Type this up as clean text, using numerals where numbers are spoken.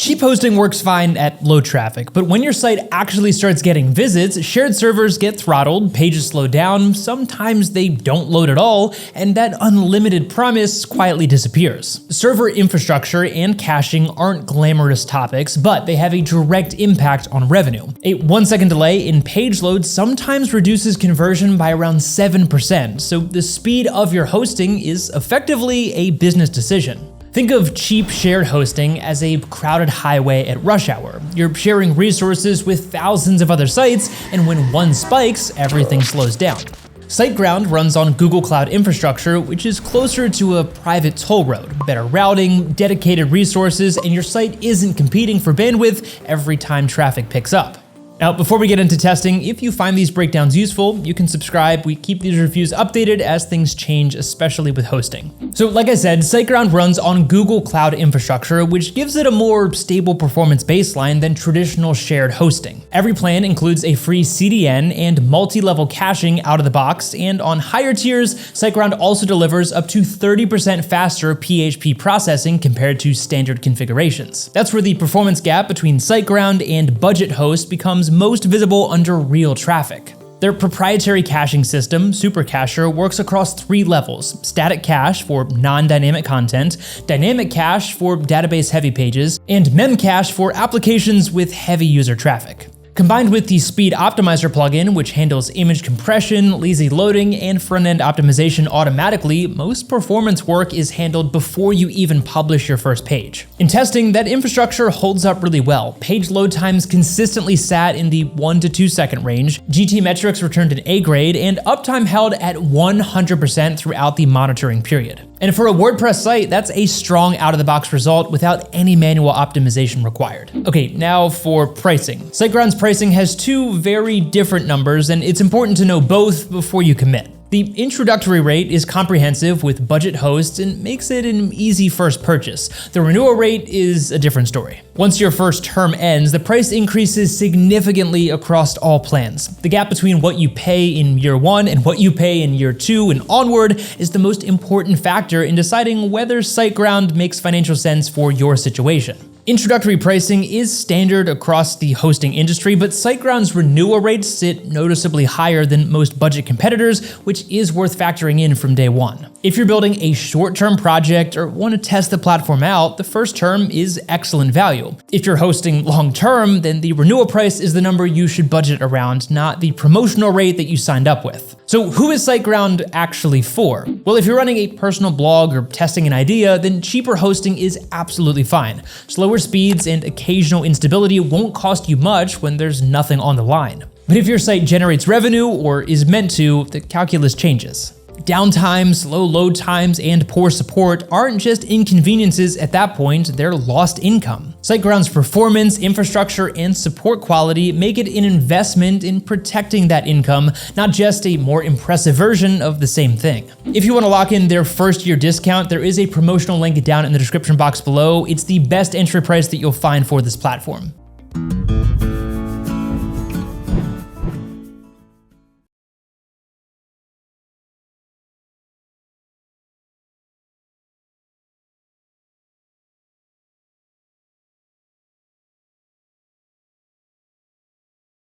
Cheap hosting works fine at low traffic, but when your site actually starts getting visits, shared servers get throttled, pages slow down, sometimes they don't load at all, and that unlimited promise quietly disappears. Server infrastructure and caching aren't glamorous topics, but they have a direct impact on revenue. A 1-second delay in page load sometimes reduces conversion by around 7%, so the speed of your hosting is effectively a business decision. Think of cheap shared hosting as a crowded highway at rush hour. You're sharing resources with thousands of other sites, and when one spikes, everything slows down. SiteGround runs on Google Cloud infrastructure, which is closer to a private toll road. Better routing, dedicated resources, and your site isn't competing for bandwidth every time traffic picks up. Now, before we get into testing, if you find these breakdowns useful, you can subscribe. We keep these reviews updated as things change, especially with hosting. So like I said, SiteGround runs on Google Cloud infrastructure, which gives it a more stable performance baseline than traditional shared hosting. Every plan includes a free CDN and multi-level caching out of the box, and on higher tiers, SiteGround also delivers up to 30% faster PHP processing compared to standard configurations. That's where the performance gap between SiteGround and budget hosts becomes most visible under real traffic. Their proprietary caching system, SuperCacher, works across 3 levels: static cache for non-dynamic content, dynamic cache for database-heavy pages, and memcache for applications with heavy user traffic. Combined with the Speed Optimizer plugin, which handles image compression, lazy loading, and front-end optimization automatically, most performance work is handled before you even publish your first page. In testing, that infrastructure holds up really well. Page load times consistently sat in the 1 to 2 second range, GT metrics returned an A grade, and uptime held at 100% throughout the monitoring period. And for a WordPress site, that's a strong out-of-the-box result without any manual optimization required. Okay, now for pricing. SiteGround's pricing has 2 very different numbers, and it's important to know both before you commit. The introductory rate is comprehensive with budget hosts and makes it an easy first purchase. The renewal rate is a different story. Once your first term ends, the price increases significantly across all plans. The gap between what you pay in year 1 and what you pay in year 2 and onward is the most important factor in deciding whether SiteGround makes financial sense for your situation. Introductory pricing is standard across the hosting industry, but SiteGround's renewal rates sit noticeably higher than most budget competitors, which is worth factoring in from day one. If you're building a short-term project or want to test the platform out, the first term is excellent value. If you're hosting long-term, then the renewal price is the number you should budget around, not the promotional rate that you signed up with. So who is SiteGround actually for? Well, if you're running a personal blog or testing an idea, then cheaper hosting is absolutely fine. Slower speeds and occasional instability won't cost you much when there's nothing on the line. But if your site generates revenue or is meant to, the calculus changes. Downtime, slow load times, and poor support aren't just inconveniences at that point, they're lost income. SiteGround's performance, infrastructure, and support quality make it an investment in protecting that income, not just a more impressive version of the same thing. If you want to lock in their first-year discount, there is a promotional link down in the description box below. It's the best entry price that you'll find for this platform.